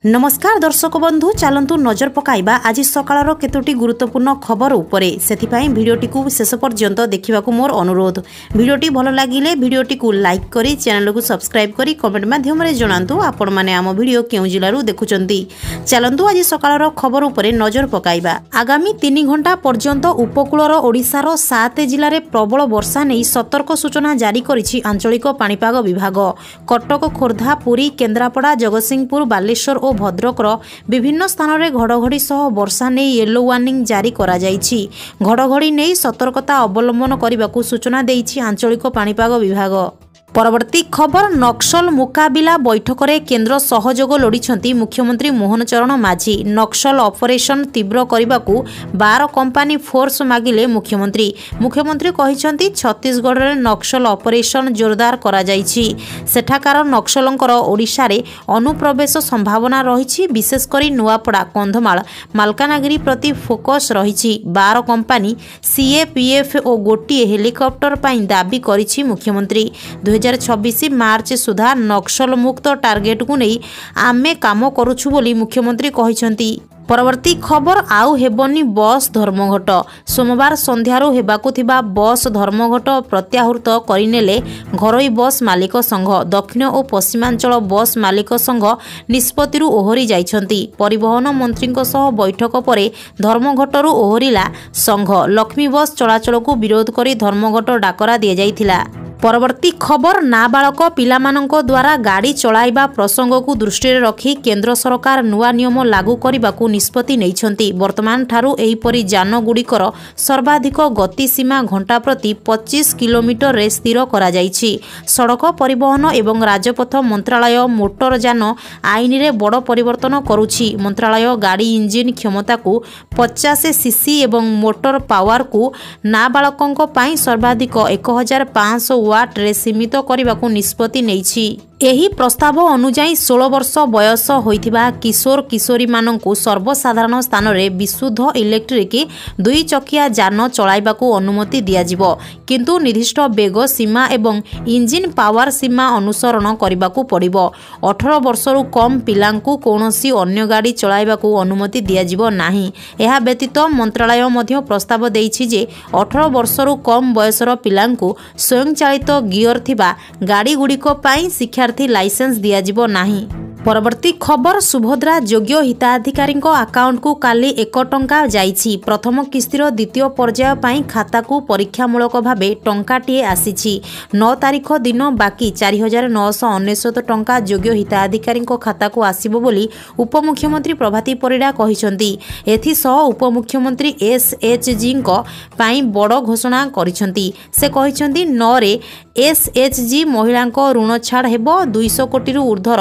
नमस्कार दर्शक बंधु चलतु नजर पकाइबा आज सकाळर केतोटी गुरुत्वपूर्ण खबर उपरे सेथिपाई भिडियोटी को शेष पर्यंत देखा मोर अनुरोध। भिडियोटी भल लगिले भिडियोटी को लाइक करी चैनल को सब्सक्राइब करी कमेंट माध्यम रे जणांतु आपण माने आम भिडियो केउ जिल्लारू देखुचंती। चलतु आज सकाळर खबर उपरे नजर पकाइबा। आगामी 3 घंटा पर्यंत उपकूलर ओडिशार 7 जिल्लारे प्रबल वर्षा नै सतर्क सूचना जारी करिछि आंचलिक पाणीपाग विभाग। कटक, खोर्धा, पुरी, केन्द्रापड़ा, जगतसिंहपुर, बालेश्वर भद्रकर विभिन्न स्थान में घड़घड़ी सह वर्षा ने येलो वार्निंग जारी करा जाइछि। घड़घड़ी ने सतर्कता अवलंबन करने को सूचना देइछि आंचलिक पाणीपाग विभाग। परवर्ती खबर नक्सल मुकाबिला बैठक में केन्द्र सहयोग लोड़ी मुख्यमंत्री मोहन चरण माझी। नक्सल ऑपरेशन तीव्र करने को 12 कंपनी फोर्स मागिले मुख्यमंत्री कहिसेंती छत्तीसगढ़ में नक्सल ऑपरेशन जोरदार करा जाइछि। सेठाकार नक्सलंकर ओडिशा रे अनुप्रवेश संभावना रही विशेषकर नुआपड़ा, कंधमाल, मालकानगिरी प्रति फोकस रही। 12 कंपनी सीएपीएफ और गोटे हेलिकॉप्टर पर दाबी करिछि मुख्यमंत्री। 2026 मार्च सुधा नक्सल मुक्त टार्गेट को नहीं आमे काम करुछु बोली मुख्यमंत्री कहिसेंती। परवर्ती खबर आउ हेबनी बस धर्मघट। सोमवार संध्यारू हेबाकु थिबा बस धर्मघट प्रत्याहृत करिनेले घरोई बस मालिक संघ। दक्षिण और पश्चिमांचल बस मालिक संघ निष्पत्तिरु ओहरी जाइछंती। परिवहन मंत्रीଙ୍କ सह बैठक परे धर्मघटरू ओहरिला संघ। लक्ष्मी बस चलाचल को विरोध करी धर्मघट डाकरा दिया जाइथिला। परवर्ती खबर नाबालक पिलामानंक द्वारा गाड़ी चलाइबा प्रसंग को दृष्टि रखी केंद्र सरकार नुआ नियम लागू करने को निष्पत्ति नैछंती। वर्तमान ठारू एहिपरि जान गुड़िकर सर्वाधिक गति सीमा घंटा प्रति 25 किलोमीटर रे स्थिर करा जाइछि। सड़क परिवहन एवं राजपथ मंत्रालय मोटर यान आईन रे बड़ परिवर्तन करुछि। मंत्रालय गाड़ी इंजिन क्षमता को 50 सीसी एवं मोटर पावर को नाबालकों पाई सर्वाधिक 1500 वाट रे सीमित करने को निष्पत्ति नैछि। एही प्रस्ताव अनुजाई 16 वर्ष बयस होइथिबा किशोर किशोरी मानंकु सर्वसाधारण स्थान रे विशुद्ध इलेक्ट्रिक 2 चकिया जान चलाइबा को अनुमति दिया जिवो, किंतु निर्दिष्ट बेग सीमा एवं इंजिन पावर सीमा अनुसरण करबा को पड़िबो। 18 वर्षरु कम पिलांकु कोनोसी अन्य गाड़ी चलाइबा को अनुमति दिया जिवो नाही। एहा व्यतीत मंत्रालय मध्य प्रस्ताव देइछि जे 18 वर्षरु कम बयसर पिलांकु स्वयं चालित गियर थिबा गाड़ी गुड़िको पाई शिक्षा लाइसेंस दिया जिवो नाही। परवर्ती खबर सुभद्रा योग्य हिताधिकारी अकाउंट को काली 1 टंका जाइछि। प्रथम किस्तिर द्वितीय पर्याय पाई खाता को परीक्षामूलक भावे टंकाटीए आसीछि। 9 तारिख दिन बाकी 4999 टंका योग्य हिताधिकारी खाता को आसीबो बोली उपमुख्यमंत्री प्रभाती परिडा कहिसंती। एथि सह उपमुख्यमंत्री एसएचजी पाई बड़ घोषणा करिसंती। से कहिसंती 9 रे एसएचजी महिला ऋण छाड़ हेबो। 200 कोटी ऊर्ध्वर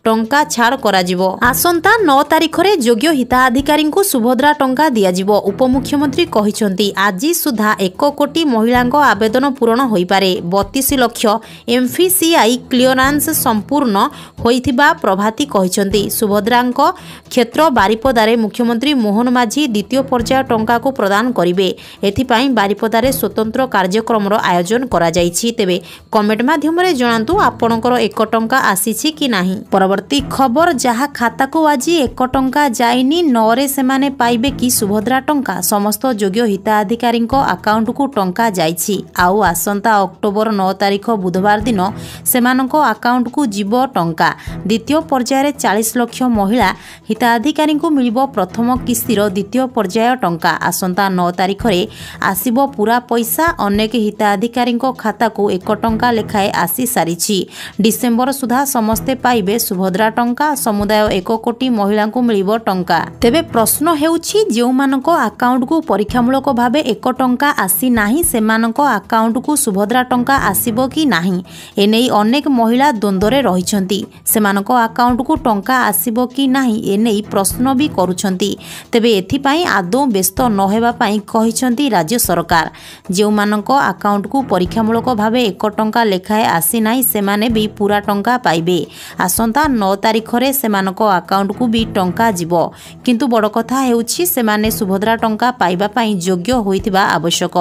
टंका छाड़ करा जिवो। आसंता 9 तारिख रे योग्य हिताधिकारी को सुभद्रा टंका दिया जिवो। उपमुख्यमंत्री कहिसंती आज सुधा 1 कोटी महिला आवेदन पूरण होई पारे। 32 लाख एमफीसीआई क्लियरेंस संपूर्ण होइथिबा प्रभाती कहिसंती। सुभद्रांक क्षेत्र बारिपदारे मुख्यमंत्री मोहन माझी द्वितीय पर्याय टंका को प्रदान करिवे। एथिपाई बारिपदारे स्वतंत्र कार्यक्रम आयोजन करा जाइछि। तेबे कमेंट माध्यम रे जणांतु आपणकर 1 टंका आसीछि कि नाही। परवर्ती खबर जहा खाता को आज 1 टंका जाइनी 9 रे सेमाने पाइबे कि सुभद्रा टंका। समस्त योग्य हिताधिकारी अकाउंट को टंका जाइछि। आउ आसंता अक्टोबर 9 तारिख बुधवार दिन सेमानक अकाउंट को जीव टंका। द्वितीय पर्याय 40 लाख महिला हिताधिकारी को मिलिबो प्रथम किस्तिर द्वितीय पर्याय टंका। आसंता 9 तारिख रे आसीबो पूरा पैसा। अनेक हिताधिकारी खाता को 1 टंका लेखाए आसी सारिछि। डिसेंबर सुधा समस्ते पाइबे सुभद्रा टंका। समुदाय 1 कोटी महिला को मिलिबो टंका। तेबे प्रश्न हेउछि जेउ मानको अकाउंट को परीक्षामूलक भावे 1 टंका आसी नाही सेमानको अकाउंट को सुभद्रा टंका आसीबो कि नाही। एनेई अनेक महिला द्वंद्वरे रहिछंती। सेमानको अकाउंट को टंका आसीबो कि नाही एनेई प्रश्न भी करूछंती। तेबे एथिपाई आदौ व्यस्त न हेबा पाई कहिछंती राज्य सरकार। जेउ मानको अकाउंट को परीक्षामूलक भावे 1 टंका लेखाए आसी नाही सेमाने भी पूरा टंका पाइबे। आसंता 9 तारिख रे सेमानको अकाउंट को भी टंका जीवो, किंतु बड़ कथा हेउछि सेमाने सुभद्रा टंका पाइबा पाई योग्य होइथिबा आवश्यक।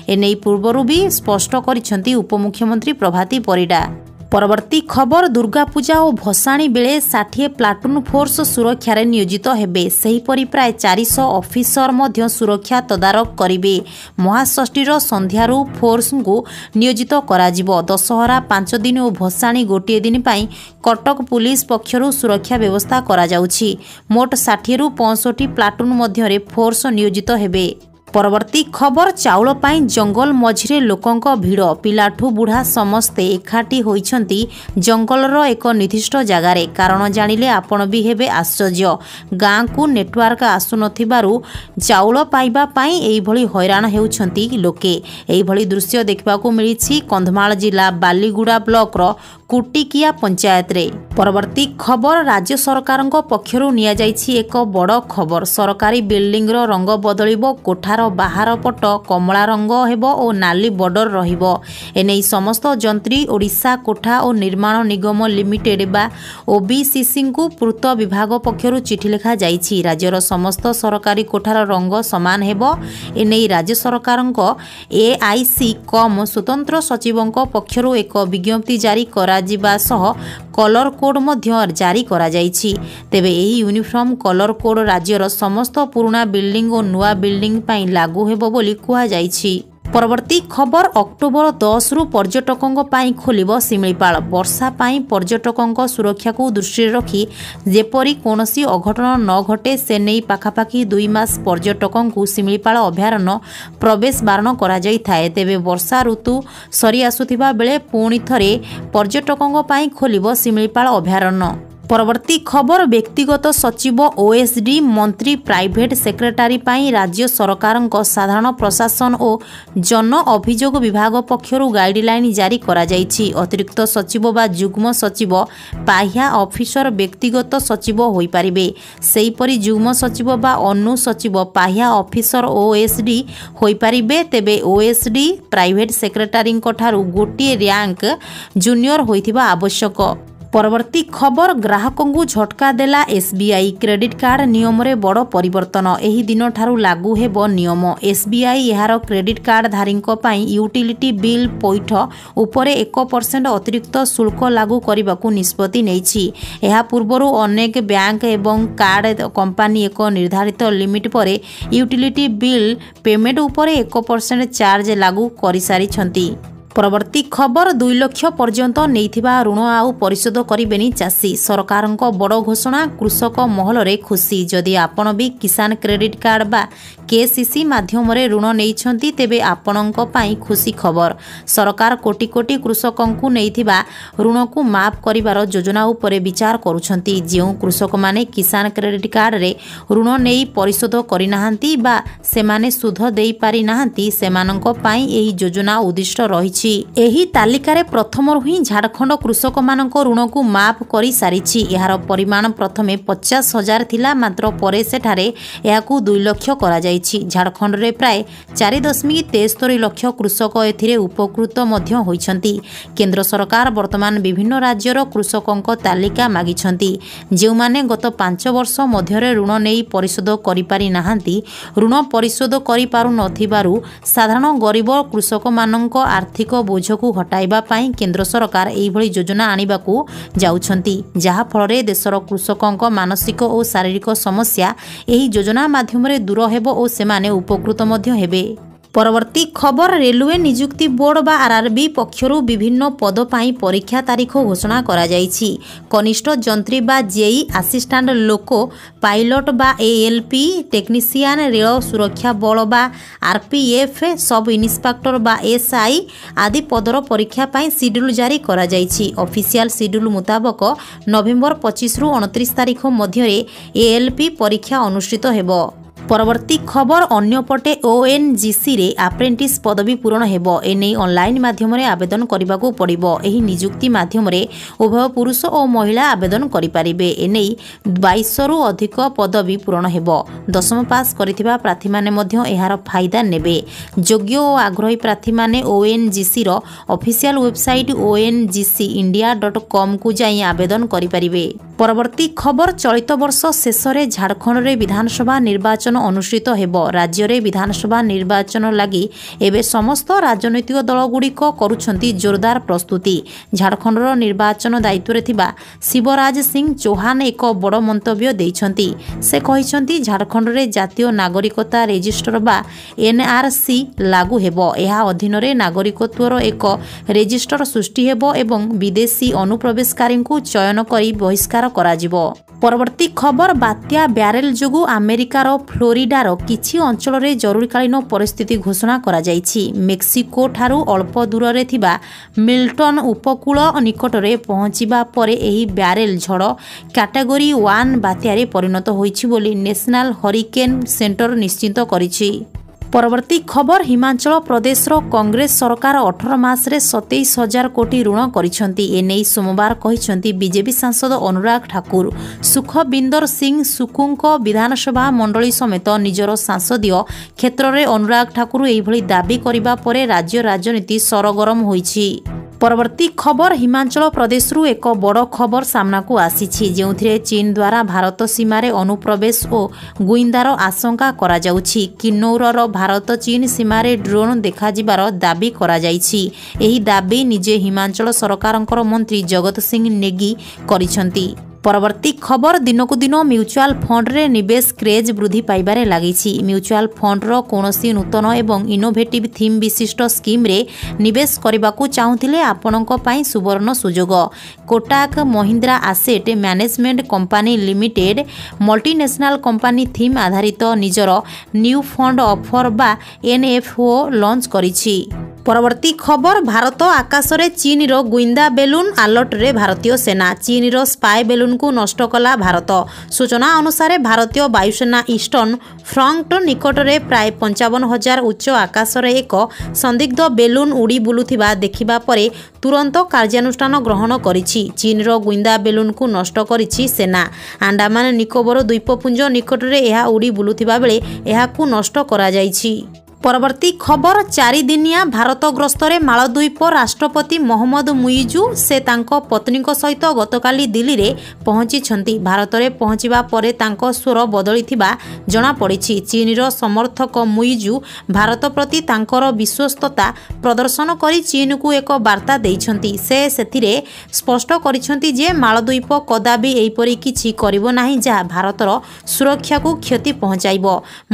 एनेई पूर्वरु भी स्पष्ट करिसंती उपमुख्यमंत्री प्रभाती परिडा। परवर्ती खबर दुर्गा पूजा और भसाणी बेले 60 प्लाटून फोर्स सुरक्षा नियोजित हेबे। सेहीपरि प्राय 400 ऑफिसर मध्य सुरक्षा तदारक करिवे। महाषष्ठीर संध्यारू फोर्स को नियोजित कराजिबो। दशहरा 5 दिन और भसाणी गोटे दिन पाई कटक पुलिस पक्षरु सुरक्षा व्यवस्था करा जाउछि। मोट 60 रु 65 प्लाटून मध्य फोर्स नियोजित हेबे। परवर्ती खबर चाउल पाई जंगल मझिरे लोकंक भिड़। पिलाठू बुढ़ा समस्ते एकाठी होइछंती जंगलर एक निर्दिष्ट जगार। कारण जानिले आपण भी हेबे आश्चर्य। गाँ को नेटवर्क आसुनथिबारु चाउल पाइबा पाई एई भली हैरान हेउछंती लोके। एई भली दृश्य देखबाकू मिलिछि कंधमाल जिला बालीगुड़ा ब्लॉक रो कुटिकिया पंचायत रे। परवर्ती खबर राज्य सरकारक पक्षरु निया जाइछि एक बड़ खबर। सरकारी बिल्डिंग रो रंग बदलिबो। कोठार बाहर पट कमला रंग हेबो और नाली बॉर्डर रहिबो। एनै समस्त जंत्री ओडिशा कोठा और निर्माण निगम लिमिटेड बा ओबीसीसी को पूर्त विभाग पक्षरु चिठी लिखा जाइछि। राज्यर समस्त सरकारी कोठार रंग समान हेबो। एनै राज्य सरकारक एआईसी कम स्वतंत्र सचिवक पक्षरु एक विज्ञप्ति जारी कराजिबा सह कलर कोड मध्य जारी करा जाइछि। तेबे एही यूनिफॉर्म कलर कोड राज्यर समस्त पुराना बिल्डिंग और नुआ बिल्डिंग पाई लागू हेबो बोली कुहा जाइछि। परवर्ती खबर अक्टोबर 10 रु पर्यटकों पाई खोलिबो शिमिलीपाल। वर्षा पाई पर्यटकों सुरक्षा को दृष्टि रखी जेपरी कोनोसी अघटन न घटे से नहीं पाखापाखि 2 मास पर्यटकों को शिमिलीपाल अभयारण्य प्रवेश बारण करा जाई थाए। तेबे वर्षा ऋतु सरी आसुथिबा बेले पुणी थरे पर्यटकों पाई खोलिबो शिमिलीपाल अभयारण्य। परवर्ती खबर व्यक्तिगत सचिव ओएसडी मंत्री प्राइवेट सेक्रेटारी पाई राज्य सरकारक साधारण प्रशासन और जन अभियोग विभाग पक्षरु गाइडलाइन जारी करा जाइछि। अतिरिक्त सचिव बा जुग्म सचिव पाह्या ऑफिसर व्यक्तिगत सचिव होई पारिबे। सेहीपरि जुग्म सचिव बा अनु सचिव पाह्या ऑफिसर ओएसडी होई पारिबे। तेबे ओएसडी प्राइवेट सेक्रेटारी ठारू गोटे रैंक जूनियर होइथिबा आवश्यक। परवर्ती खबर ग्राहकों को झटका देला एसबीआई। क्रेडिट कार्ड नियम रे बड़ परिवर्तन एही दिन ठारू लागू हेबो नियम। एसबीआई यार क्रेडिट कार्ड धारी यूटिलिटी बिल पैठ उपरे 1% अतिरिक्त शुल्क लागू करने निष्पत्ति नेछि। एहा पूर्वरु अनेक बैंक एवं कार्ड कंपनी एक निर्धारित लिमिट पर यूटिलिटी बिल पेमेंट उपरे 1% चार्ज लागू करि सारिछंती। परवर्ती खबर 2 लाख पर्यंत नैथिबा ऋण आउ परिशोध करिबेनी चाषी। सरकारक बड़ घोषणा कृषक महल रे खुशी। जदि आपण भी किसान क्रेडिट कार्ड बा केसीसी माध्यम रे ऋण नैछंती तेबे आपणक पाई खुशी खबर। सरकार कोटी कोटी कृषकों को नैथिबा ऋण को माफ करिवार योजना उपरे विचार करुछंती। जेउ कृषक माने किसान क्रेडिट कार्ड रे ऋण नेई परिशोध करि नाहंती बा सेमाने सुध देई पारि नाहंती सेमानक पाई एही योजना उद्दिष्ट रहिछि। एही तालिकारे प्रथमरु ही झारखंड कृषक मानक ऋण को माफ करि सारिछि। एहार परिमाण प्रथमे 50,000 थिला मात्र परे सेठारे एहाकू 2 लाख करा जाइछि। झारखंड रे प्राय 4.73 लाख कृषक एथिरे उपकृत मध्य होइछंती। केंद्र सरकार वर्तमान विभिन्न राज्यर कृषकों तालिका मागिछंती। जेउ माने गत 5 वर्ष मध्यरे ऋण नेई परिशोध करि पारि नाहंती ऋण परिशोध करि पारु नथिबारु साधारण गरीब कृषक मानक आर्थिक बोझ को हटाइबा पाई केंद्र सरकार एही भली योजना आनिबाकू जाउछंती। जहा फଳରେ देशर कृषकों मानसिक और शारीरिक समस्या एही योजना माध्यम दूर हेबो और सेमाने उपकृत मध्य हेबे। परवर्ती खबर रेलवे नियुक्ति बोर्ड बा आरआरबी पक्षरु विभिन्न पद पाई परीक्षा तारीख घोषणा करा जाइछि। कनिष्ठ जंत्री बा जेई असिस्टेंट लोको पायलट बा एएलपी टेक्नीशियन रेल सुरक्षा बल बा आरपीएफ सब इन्स्पेक्टर बा एसआई आदि पदर परीक्षा पाई शेड्यूल जारी करा जाइछि। ऑफिशियल शेड्यूल मुताबक नवेम्बर 25 रु 29 तारीख मध्य एएलपी परीक्षा अनुष्ठित हेबो। परवर्ती खबर अन्यपटे ओएनजीसी रे अप्रेंटिस पदवी पूरण हेबो। एने ऑनलाइन माध्यम रे आवेदन करबाकू पड़िबो। एही नियुक्ति माध्यम रे उभय पुरुष और महिला आवेदन करि पारिबे। एने 2200 रु अधिक पदवी पूरण हेबो। 10th पास करिथिबा प्रार्थी माने मध्य एहार फायदा नेबे। योग्य और आग्रही प्रार्थी माने ओएनजीसी रो ऑफिशियल वेबसाइट ongcindia.com को जाई आवेदन करि पारिबे। परवर्ती खबर चलित वर्ष शेष रे झारखंड रे विधानसभा निर्वाचन ଅନୁଷ୍ଠିତ ହେବ। ରାଜ୍ୟରେ ବିଧାନସଭା ନିର୍ବାଚନ ଲାଗି ଏବେ ସମସ୍ତ ରାଜନୈତିକ ଦଳଗୁଡ଼ିକ କରୁଛନ୍ତି ଜୋରଦାର ପ୍ରସ୍ତୁତି। ଝାଡ଼ଖଣ୍ଡର ନିର୍ବାଚନ ଦାୟିତ୍ୱରେ ଥିବା ଶିବରାଜ ସିଂ ଚୌହାନ ଏକ ବଡ଼ ମନ୍ତବ୍ୟ ଦେଇଛନ୍ତି। ସେ କହିଛନ୍ତି ଝାଡ଼ଖଣ୍ଡରେ ଜାତୀୟ ନାଗରିକତା ରେଜିଷ୍ଟର ବା NRC ଲାଗୁ ହେବ। ଏହା ଅଧୀନରେ ନାଗରିକତ୍ୱର ଏକ ରେଜିଷ୍ଟର ସୃଷ୍ଟି ହେବ ଏବଂ ବିଦେଶୀ ଅନୁପ୍ରବେଶକାରୀଙ୍କୁ ଚୟନ କରି ବହିଷ୍କାର କରାଯିବ। ପରବର୍ତ୍ତୀ ଖବର ବାତ୍ୟା ବ୍ୟାରେଲ ଯୋଗୁଁ ଆମେରିକାର ଫ୍ଲୋରିଡାର କିଛି ଅଞ୍ଚଳରେ ଜରୁରୀକାଳୀନ ପରିସ୍ଥିତି ଘୋଷଣା କରାଯାଇଛି। ମେକ୍ସିକୋ ଠାରୁ ଅଳ୍ପ ଦୂରରେ ଥିବା ମିଲ୍ଟନ ଉପକୂଳ ନିକଟରେ ପହଞ୍ଚିବା ପରେ ଏହି ବ୍ୟାରେଲ ଝଡ଼ କ୍ୟାଟେଗୋରୀ 1 ବାତ୍ୟାରେ ପରିଣତ ହୋଇଛି ବୋଲି ନ୍ୟାସନାଲ ହରିକେନ୍ ସେଣ୍ଟର ନିଶ୍ଚିତ କରିଛି। ପରବର୍ତ୍ତୀ ଖବର ହିମାଚଳ ପ୍ରଦେଶର କଂଗ୍ରେସ ସରକାର 18 ମାସରେ 27,000 କୋଟି ଋଣ କରିଛନ୍ତି। ଏନେଇ ସୋମବାର କହିଛନ୍ତି ବିଜେପି ସାଂସଦ ଅନୁରାଗ ଠାକୁର। ସୁଖବିନ୍ଦର ସିଂ ସୁଖୁଙ୍କ ବିଧାନସଭା ମଣ୍ଡଳୀ ସମେତ ନିଜର ସଂସଦୀୟ କ୍ଷେତ୍ରରେ ଅନୁରାଗ ଠାକୁର ଏହିଭଳି ଦାବି କରିବା ପରେ ରାଜ୍ୟ ରାଜନୀତି ସରଗରମ ହୋଇଛି। ପରବର୍ତ୍ତୀ ଖବର ହିମାଚଳ ପ୍ରଦେଶରୁ ଏକ ବଡ଼ ଖବର ସାମ୍ନାକୁ ଆସିଛି ଯେଉଁଥିରେ ଚୀନ ଦ୍ୱାରା ଭାରତ ସୀମାରେ ଅନୁପ୍ରବେଶ ଓ ଗୁଇନ୍ଦାର ଆଶଙ୍କା କରାଯାଉଛି। କିନ୍ନୌରର ଭାରତ ଚୀନ ସୀମାରେ ଡ୍ରୋନ୍ ଦେଖାଯିବାର ଦାବି କରାଯାଇଛି। ଏହି ଦାବି ନିଜେ ହିମାଚଳ ସରକାରଙ୍କର ମନ୍ତ୍ରୀ ଜଗତ ସିଂ ନେଗି କରିଛନ୍ତି। ପରବର୍ତ୍ତୀ ଖବର ଦିନକୁ ଦିନ ମ୍ୟୁଚୁଆଲ ଫଣ୍ଡରେ ନିବେଶ କ୍ରେଜ୍ ବୃଦ୍ଧି ପାଇବାରେ ଲାଗିଛି। ମ୍ୟୁଚୁଆଲ ଫଣ୍ଡର କୌଣସି ନୂତନ ଏବଂ ଇନୋଭେଟିଭ୍ ଥିମ୍ ବିଶିଷ୍ଟ ସ୍କିମ୍ରେ ନିବେଶ କରିବାକୁ ଚାହୁଁଥିଲେ ଆପଣଙ୍କ ପାଇଁ ସୁବର୍ଣ୍ଣ ସୁଯୋଗ। Kotak Mahindra asset management company limited multinational company theme ଆଧାରିତ ନିଜର ନ୍ୟୁ ଫଣ୍ଡ ଅଫର ବା NFO ଲଞ୍ଚ କରିଛି। ପରବର୍ତ୍ତୀ ଖବର ଭାରତ ଆକାଶରେ ଚୀନର ଗୁଇନ୍ଦା ବେଲୁନ୍ ଆଲର୍ଟରେ ଭାରତୀୟ ସେନା। ଚୀନର ସ୍ପାଏ ବେଲୁନ୍କୁ ନଷ୍ଟ କଲା ଭାରତ। ସୂଚନା ଅନୁସାରେ ଭାରତୀୟ ବାୟୁସେନା ଇଷ୍ଟର୍ଣ୍ଣ ଫ୍ରଣ୍ଟ ନିକଟରେ ପ୍ରାୟ 55,000 ଉଚ୍ଚ ଆକାଶରେ ଏକ ସନ୍ଦିଗ୍ଧ ବେଲୁନ୍ ଉଡ଼ି ବୁଲୁଥିବା ଦେଖିବା ପରେ ତୁରନ୍ତ କାର୍ଯ୍ୟାନୁଷ୍ଠାନ ଗ୍ରହଣ କରିଛି। ଚୀନର ଗୁଇନ୍ଦା ବେଲୁନ୍କୁ ନଷ୍ଟ କରିଛି ସେନା। ଆଣ୍ଡାମାନ ନିକୋବର ଦ୍ୱୀପପୁଞ୍ଜ ନିକଟରେ ଏହା ଉଡ଼ି ବୁଲୁଥିବା ବେଳେ ଏହାକୁ ନଷ୍ଟ କରାଯାଇଛି। ପରବର୍ତ୍ତୀ ଖବର 4 ଦିନିଆ ଭାରତ ଗସ୍ତରେ ମାଳଦ୍ୱୀପ ରାଷ୍ଟ୍ରପତି ମହମ୍ମଦ ମୁଇଜୁ ସେ ତାଙ୍କ ପତ୍ନୀଙ୍କ ସହିତ ଗତକାଲି ଦିଲ୍ଲୀରେ ପହଞ୍ଚିଛନ୍ତି। ଭାରତରେ ପହଞ୍ଚିବା ପରେ ତାଙ୍କ ସ୍ୱର ବଦଳିଥିବା ଜଣାପଡ଼ିଛି। ଚୀନର ସମର୍ଥକ ମୁଇଜୁ ଭାରତ ପ୍ରତି ତାଙ୍କର ବିଶ୍ୱସ୍ତତା ପ୍ରଦର୍ଶନ କରି ଚୀନକୁ ଏକ ବାର୍ତ୍ତା ଦେଇଛନ୍ତି। ସେ ସେଥିରେ ସ୍ପଷ୍ଟ କରିଛନ୍ତି ଯେ ମାଳଦ୍ୱୀପ କଦାପି ଏହିପରି କିଛି କରିବ ନାହିଁ ଯାହା ଭାରତର ସୁରକ୍ଷାକୁ କ୍ଷତି ପହଞ୍ଚାଇବ।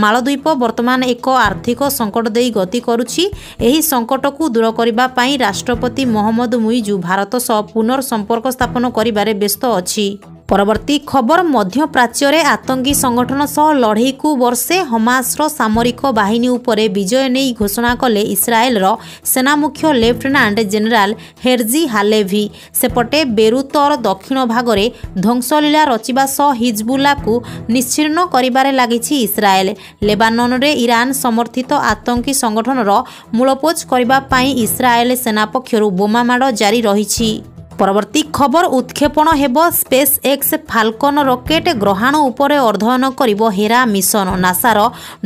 ମାଳଦ୍ୱୀପ ବର୍ତ୍ତମାନ ଏକ ଆର୍ଥିକ ସଂକଟ ଦେଇ ଗତି କରୁଛି। ଏହି ସଂକଟକୁ ଦୂର କରିବା ପାଇଁ ରାଷ୍ଟ୍ରପତି ମହମ୍ମଦ ମୁଇଜୁ ଭାରତ ସହ ପୁନଃ ସମ୍ପର୍କ ସ୍ଥାପନ କରିବାରେ ବ୍ୟସ୍ତ ଅଛି। ପରବର୍ତ୍ତୀ ଖବର ମଧ୍ୟପ୍ରାଚ୍ୟରେ ଆତଙ୍କୀ ସଂଗଠନ ସହ ଲଢ଼େଇକୁ ବର୍ଷେ ହମାସର ସାମରିକ ବାହିନୀ ଉପରେ ବିଜୟ ନେଇ ଘୋଷଣା କଲେ ଇସ୍ରାଏଲର ସେନାମୁଖ୍ୟ ଲେଫ୍ଟନାଣ୍ଟ ଜେନେରାଲ ହେର୍ଜି ହାଲେଭି। ସେପଟେ ବେରୁତର ଦକ୍ଷିଣ ଭାଗରେ ଧ୍ୱଂସଲୀଳା ରଚିବା ସହ ହିଜବୁଲାକୁ ନିଶ୍ଚିହ୍ନ କରିବାରେ ଲାଗିଛି ଇସ୍ରାଏଲ। ଲେବାନନରେ ଇରାନ ସମର୍ଥିତ ଆତଙ୍କୀ ସଂଗଠନର ମୂଳପୋଛ କରିବା ପାଇଁ ଇସ୍ରାଏଲ ସେନା ପକ୍ଷରୁ ବୋମାମାଡ଼ ଜାରି ରହିଛି। ପରବର୍ତ୍ତୀ ଖବର ଉତ୍କ୍ଷେପଣ ହେବ ସ୍ପେସ୍ ଏକ୍ସ ଫାଲକନ ରକେଟ୍ ଗ୍ରହାଣୁ ଉପରେ ଅଧ୍ୟୟନ କରିବ ହେରା ମିଶନ। ନାସାର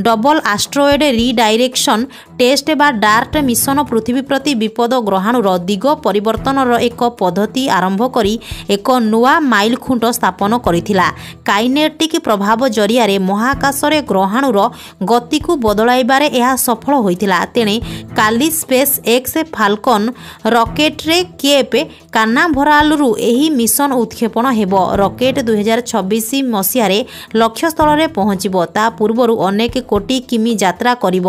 ଡବଲ ଆଷ୍ଟ୍ରଏଡ୍ ରିଡାଇରେକ୍ସନ ଟେଷ୍ଟ ବା ଡାର୍ଟ ମିଶନ ପୃଥିବୀ ପ୍ରତି ବିପଦ ଗ୍ରହାଣୁର ଦିଗ ପରିବର୍ତ୍ତନର ଏକ ପଦ୍ଧତି ଆରମ୍ଭ କରି ଏକ ନୂଆ ମାଇଲଖୁଣ୍ଟ ସ୍ଥାପନ କରିଥିଲା। କାଇନେଟିକ୍ ପ୍ରଭାବ ଜରିଆରେ ମହାକାଶରେ ଗ୍ରହାଣୁର ଗତିକୁ ବଦଳାଇବାରେ ଏହା ସଫଳ ହୋଇଥିଲା। ତେଣେ କାଲି ସ୍ପେସ୍ ଏକ୍ସ ଫାଲକନ ରକେଟ୍ରେ କେପ୍ କାନାଭରାଲରୁ ଏହି ମିଶନ ଉତ୍କ୍ଷେପଣ ହେବ। ରକେଟ୍ 2026 ମସିହାରେ ଲକ୍ଷ୍ୟସ୍ଥଳରେ ପହଞ୍ଚିବ। ତା ପୂର୍ବରୁ ଅନେକ କୋଟି କିମି ଯାତ୍ରା କରିବ।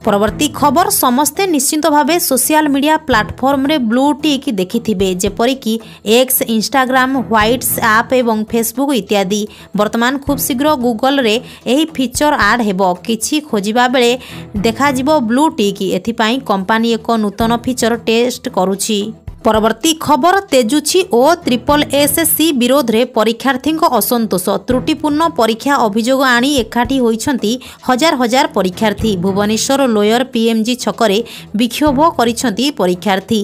ପରବର୍ତ୍ତୀ ଖବର ସମସ୍ତେ ନିଶ୍ଚିତ ଭାବେ ସୋସିଆଲ ମିଡ଼ିଆ ପ୍ଲାଟଫର୍ମରେ ବ୍ଲୁ ଟିକ୍ ଦେଖିଥିବେ ଯେପରିକି ଏକ୍ସ, ଇନଷ୍ଟାଗ୍ରାମ, ହ୍ୱାଟ୍ସ ଆପ୍ ଏବଂ ଫେସବୁକ୍ ଇତ୍ୟାଦି। ବର୍ତ୍ତମାନ ଖୁବ୍ ଶୀଘ୍ର ଗୁଗଲରେ ଏହି ଫିଚର ଆଡ୍ ହେବ। କିଛି ଖୋଜିବା ବେଳେ ଦେଖାଯିବ ବ୍ଲୁ ଟିକ୍। ଏଥିପାଇଁ କମ୍ପାନୀ ଏକ ନୂତନ ଫିଚର ଟେଷ୍ଟ କରୁଛି। ପରବର୍ତ୍ତୀ ଖବର ତେଜୁଛି OSSC ବିରୋଧରେ ପରୀକ୍ଷାର୍ଥୀଙ୍କ ଅସନ୍ତୋଷ। ତ୍ରୁଟିପୂର୍ଣ୍ଣ ପରୀକ୍ଷା ଅଭିଯୋଗ ଆଣି ଏକାଠି ହୋଇଛନ୍ତି ହଜାର ହଜାର ପରୀକ୍ଷାର୍ଥୀ। ଭୁବନେଶ୍ୱର ଲୋୟର PMG ଛକରେ ବିକ୍ଷୋଭ କରିଛନ୍ତି ପରୀକ୍ଷାର୍ଥୀ।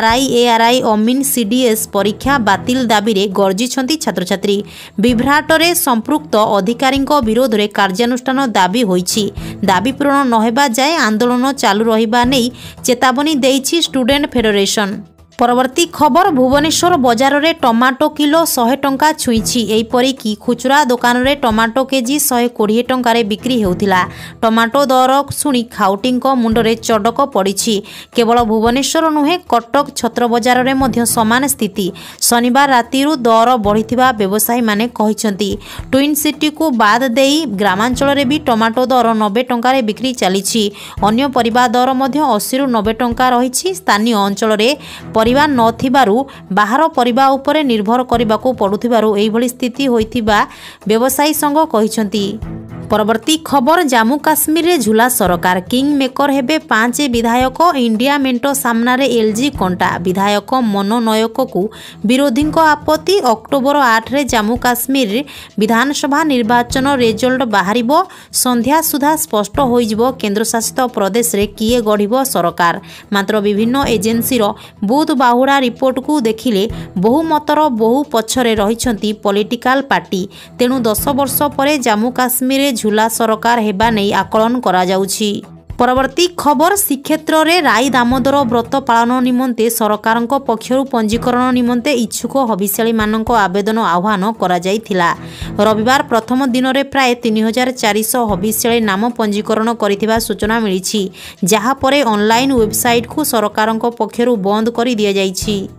RI, ଅମିନ CDS ପରୀକ୍ଷା ବାତିଲ ଦାବିରେ ଗର୍ଜିଛନ୍ତି ଛାତ୍ରଛାତ୍ରୀ। ବିଭ୍ରାଟରେ ସମ୍ପୃକ୍ତ ଅଧିକାରୀଙ୍କ ବିରୋଧରେ କାର୍ଯ୍ୟାନୁଷ୍ଠାନ ଦାବି ହୋଇଛି। ଦାବି ପୂରଣ ନ ହେବା ଯାଏ ଆନ୍ଦୋଳନ ଚାଲୁ ରହିବା ନେଇ ଚେତାବନୀ ଦେଇଛି ଷ୍ଟୁଡେଣ୍ଟ ଫେଡେରେସନ। परवर्ती खबर भुवनेश्वर बजार रे टमाटो किलो 100 टंका छुईछि। एहीपरि कि खुचुरा दुकान रे टमाटो केजी 120 टंका बिक्री हेउथिला। टमाटो दर शुणी खाउटींक मुंडरे चडक पड़िछि। केवल भुवनेश्वर नुहे कटक छत्र बजार रे मध्य समान स्थिति। शनिवार रातिरु दर बढ़िथिबा व्यवसायी माने कहिसंती। ट्विन सिटी को बाद देई ग्रामांचल रे भी टमाटो दर 90 टंका रे बिक्री चलिछि। अन्य परिबा दर मध्य 80 रु 90 टंका रहिछि। स्थानीय अंचल रे परिबा नथिबारु बाहर परिबा उपरे निर्भर करबाको पडुथिबारु एइभଳି स्थिति होइथिबा व्यवसायी संघ कहिसंती। परवर्ती खबर जम्मू काश्मीर रे झुला सरकार किंग मेकर हेबे 5 विधायक इंडिया मेंटो सामना रे एलजी कंटा। विधायक मनोनयक को विरोधी आपत्ति। अक्टोबर 8 रे जम्मू काश्मीर विधानसभा निर्वाचन रिजल्ट बाहरिबो। संध्या सुधा स्पष्ट होइजिबो केंद्र शासित प्रदेश रे किए गढ़िबो सरकार। मात्र विभिन्न एजेंसी रो बुध बाहुड़ा रिपोर्ट को देखिले बहुमतर बहु पछरे रहिसंती पॉलिटिकल पार्टी। तेणु 10 वर्ष परे जम्मू काश्मीर झुला सरकार हेबा नै आकलन करा जाउछि। परवर्ती खबर श्रीक्षेत्र रे राई दामोदर व्रत पालन निमंते सरकारक पक्षरु पंजीकरण निमंते इच्छुक हविष्याली मानक आवेदन आह्वान करा जाइथिला। रविवार प्रथम दिन रे प्राय 3400 हविष्याली नाम पंजीकरण करिथिबा सूचना मिलिछि। जहा परे ऑनलाइन वेबसाइट को सरकारक पक्षरु बंद करि दिया जाइछि।